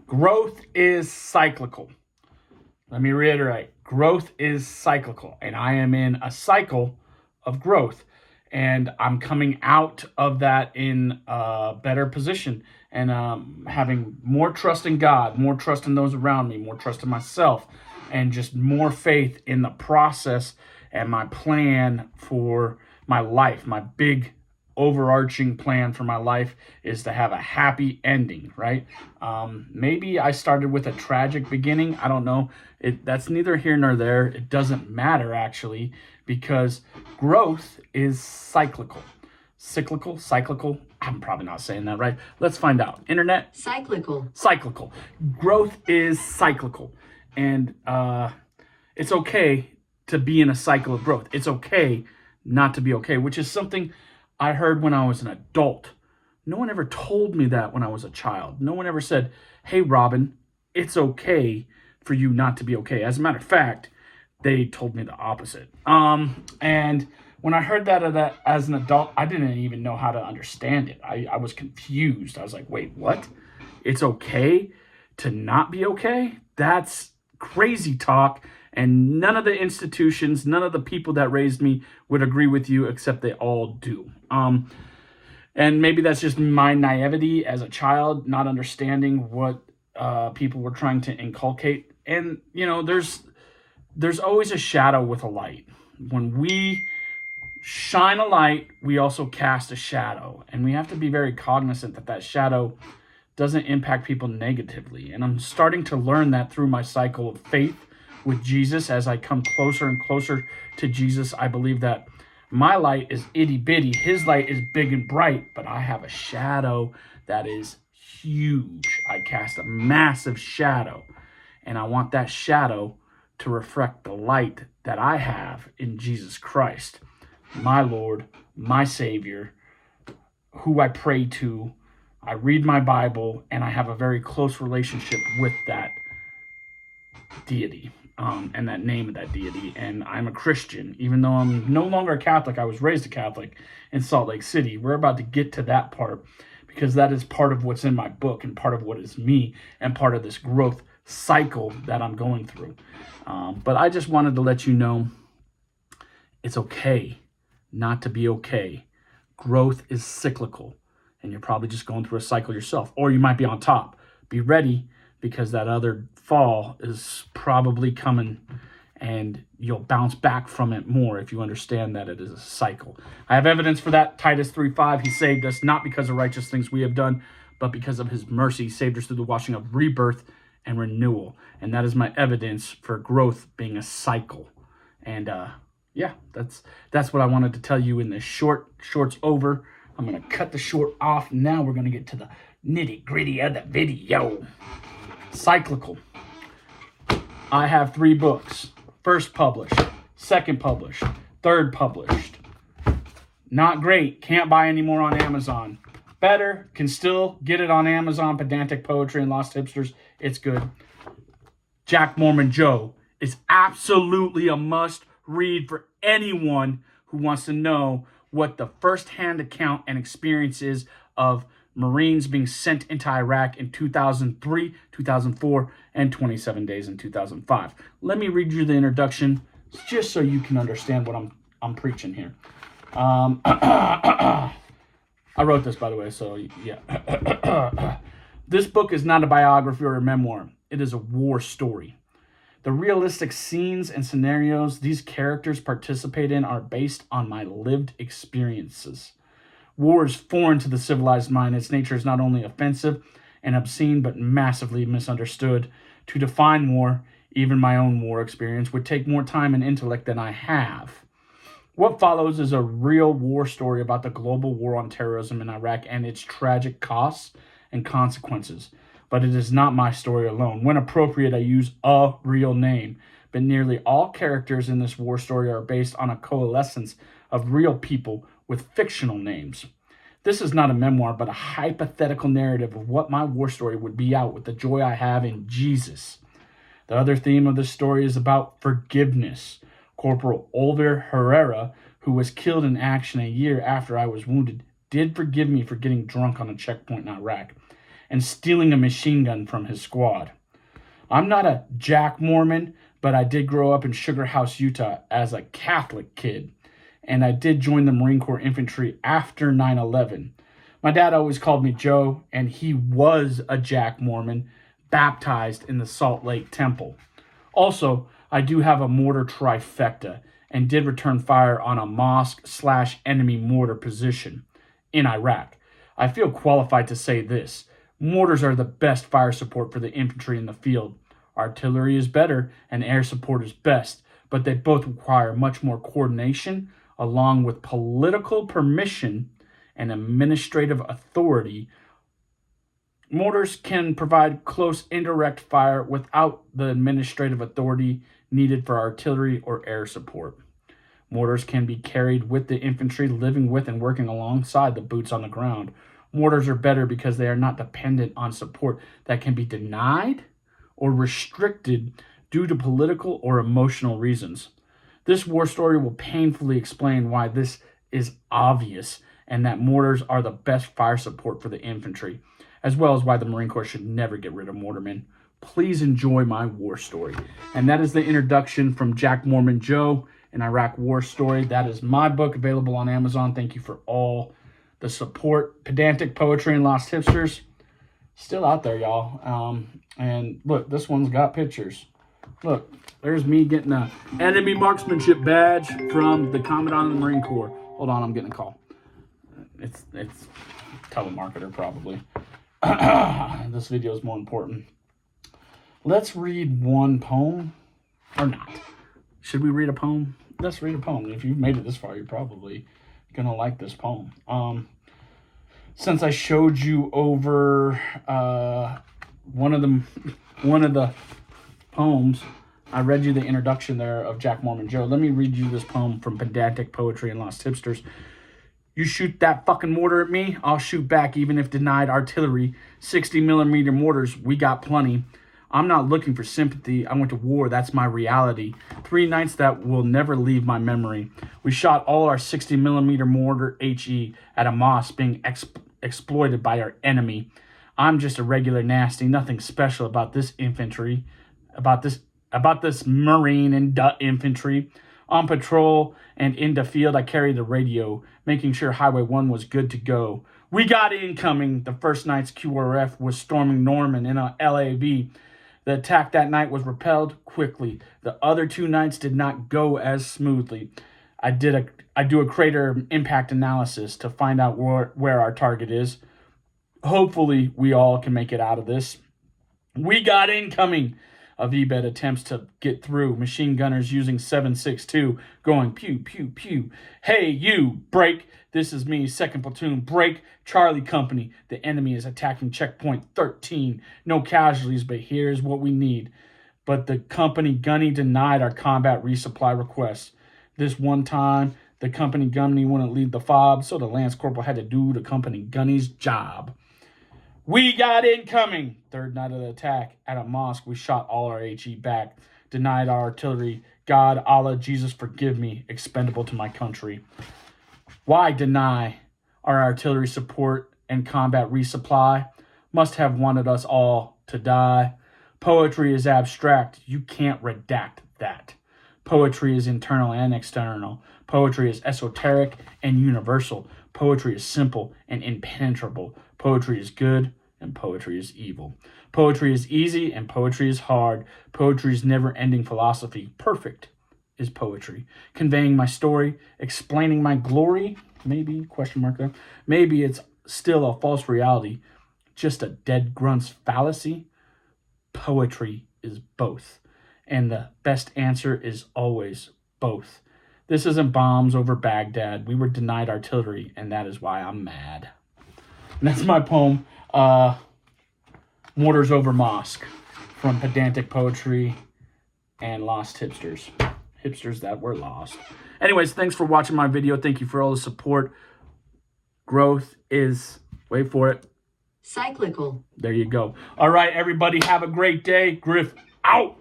Growth is cyclical. Let me reiterate, growth is cyclical, and I am in a cycle of growth, and I'm coming out of that in a better position and having more trust in God, more trust in those around me, more trust in myself, and just more faith in the process and my plan for my life. My big overarching plan for my life is to have a happy ending, right? Maybe I started with a tragic beginning. I don't know. That's neither here nor there. It doesn't matter, actually, because growth is cyclical. Cyclical. I'm probably not saying that right. Let's find out. Internet. Cyclical. Growth is cyclical. And it's okay to be in a cycle of growth. It's okay not to be okay, which is something I heard when I was an adult. No one ever told me that when I was a child. No one ever said, hey, Robin, it's okay for you not to be okay. As a matter of fact, they told me the opposite. And when I heard that as an adult, I didn't even know how to understand it. I was confused. I was like, wait, what? It's okay to not be okay? That's crazy talk. And none of the institutions, none of the people that raised me would agree with you, except they all do. And maybe that's just my naivety as a child, not understanding what people were trying to inculcate. And, there's always a shadow with a light. When we shine a light, we also cast a shadow. And we have to be very cognizant that shadow doesn't impact people negatively. And I'm starting to learn that through my cycle of faith with Jesus. As I come closer and closer to Jesus, I believe that my light is itty bitty. His light is big and bright, but I have a shadow that is huge. I cast a massive shadow, and I want that shadow to reflect the light that I have in Jesus Christ, my Lord, my Savior, who I pray to. I read my Bible, and I have a very close relationship with that deity. And that name of that deity. And I'm a Christian, even though I'm no longer a Catholic. I was raised a Catholic in Salt Lake City. We're about to get to that part, because that is part of what's in my book and part of what is me and part of this growth cycle that I'm going through. But I just wanted to let you know it's okay not to be okay. Growth is cyclical, and you're probably just going through a cycle yourself, or you might be on top. Be ready, because that other fall is probably coming, and you'll bounce back from it more if you understand that it is a cycle. I have evidence for that. Titus 3:5, he saved us not because of righteous things we have done, but because of his mercy. He saved us through the washing of rebirth and renewal. And that is my evidence for growth being a cycle. And that's what I wanted to tell you in this short's over. I'm going to cut the short off. Now we're going to get to the nitty gritty of the video. Cyclical. I have 3 books. First published, second published, third published. Not great. Can't buy any more on Amazon. Better. Can still get it on Amazon. Pedantic Poetry and Lost Hipsters. It's good. Jack Mormon Joe is absolutely a must read for anyone who wants to know what the first-hand account and experience is of Marines being sent into Iraq in 2003, 2004, and 27 days in 2005. Let me read you the introduction just so you can understand what I'm preaching here. I wrote this, by the way, so yeah. This book is not a biography or a memoir. It is a war story. The realistic scenes and scenarios these characters participate in are based on my lived experiences. War is foreign to the civilized mind. Its nature is not only offensive and obscene, but massively misunderstood. To define war, even my own war experience, would take more time and intellect than I have. What follows is a real war story about the global war on terrorism in Iraq and its tragic costs and consequences. But it is not my story alone. When appropriate, I use a real name. But nearly all characters in this war story are based on a coalescence of real people with fictional names. This is not a memoir, but a hypothetical narrative of what my war story would be out with the joy I have in Jesus. The other theme of this story is about forgiveness. Corporal Oliver Herrera, who was killed in action a year after I was wounded, did forgive me for getting drunk on a checkpoint in Iraq. and stealing a machine gun from his squad. I'm not a Jack Mormon, but I did grow up in Sugar House, Utah as a Catholic kid, and I did join the Marine Corps Infantry after 9/11. My dad always called me Joe, and he was a Jack Mormon, baptized in the Salt Lake Temple. Also, I do have a mortar trifecta and did return fire on a mosque/enemy mortar position in Iraq. I feel qualified to say this. Mortars are the best fire support for the infantry in the field. Artillery is better and air support is best, but they both require much more coordination along with political permission and administrative authority. Mortars can provide close indirect fire without the administrative authority needed for artillery or air support. Mortars can be carried with the infantry, living with and working alongside the boots on the ground. Mortars are better because they are not dependent on support that can be denied or restricted due to political or emotional reasons. This war story will painfully explain why this is obvious and that mortars are the best fire support for the infantry, as well as why the Marine Corps should never get rid of mortarmen. Please enjoy my war story. And that is the introduction from Jack Mormon Joe, an Iraq war story. That is my book, available on Amazon. Thank you for all the support. Pedantic Poetry and Lost Hipsters, still out there, y'all. And look, this one's got pictures. Look, there's me getting a enemy marksmanship badge from the Commandant of the Marine Corps. Hold on, I'm getting a call. It's telemarketer probably. This video is more important. Let's read one poem, or not. Should we read a poem? Let's read a poem. If you've made it this far, you're probably gonna like this poem. Since I showed you over one of the poems, I read you the introduction there of Jack Mormon Joe. Let me read you this poem from Pedantic Poetry and Lost Hipsters. You shoot that fucking mortar at me, I'll shoot back even if denied artillery. 60 millimeter mortars, we got plenty. I'm not looking for sympathy. I went to war. That's my reality. 3 nights that will never leave my memory. We shot all our 60 millimeter mortar HE at a mosque being exploited by our enemy. I'm just a regular nasty. Nothing special about this infantry. About this Marine and infantry. On patrol and in the field, I carried the radio, making sure Highway 1 was good to go. We got incoming. The first night's QRF was storming Norman in a LAV. The attack that night was repelled quickly. The other 2 nights did not go as smoothly. I do a crater impact analysis to find out where our target is. Hopefully, we all can make it out of this. We got incoming. A VBED attempts to get through. Machine gunners using 7.62, going pew, pew, pew. Hey, you, break. This is me, 2nd Platoon, break. Charlie Company. The enemy is attacking checkpoint 13. No casualties, but here's what we need. But the company gunny denied our combat resupply request. This one time, the company gunny wouldn't lead the fob, so the Lance Corporal had to do the company gunny's job. We got incoming. 3rd night of the attack at a mosque, we shot all our HE back. Denied our artillery. God, Allah, Jesus, forgive me. Expendable to my country. Why deny our artillery support and combat resupply? Must have wanted us all to die. Poetry is abstract. You can't redact that. Poetry is internal and external. Poetry is esoteric and universal. Poetry is simple and impenetrable. Poetry is good and poetry is evil. Poetry is easy and poetry is hard. Poetry is never-ending philosophy. Perfect is poetry. Conveying my story, explaining my glory, maybe, question mark there. Maybe it's still a false reality, just a dead grunt's fallacy. Poetry is both. And the best answer is always both. This isn't bombs over Baghdad. We were denied artillery, and that is why I'm mad. And that's my poem, Mortars Over Mosque, from Pedantic Poetry and Lost Hipsters. Hipsters that were lost. Anyways, thanks for watching my video. Thank you for all the support. Growth is, wait for it, cyclical. There you go. All right, everybody, have a great day. Griff out.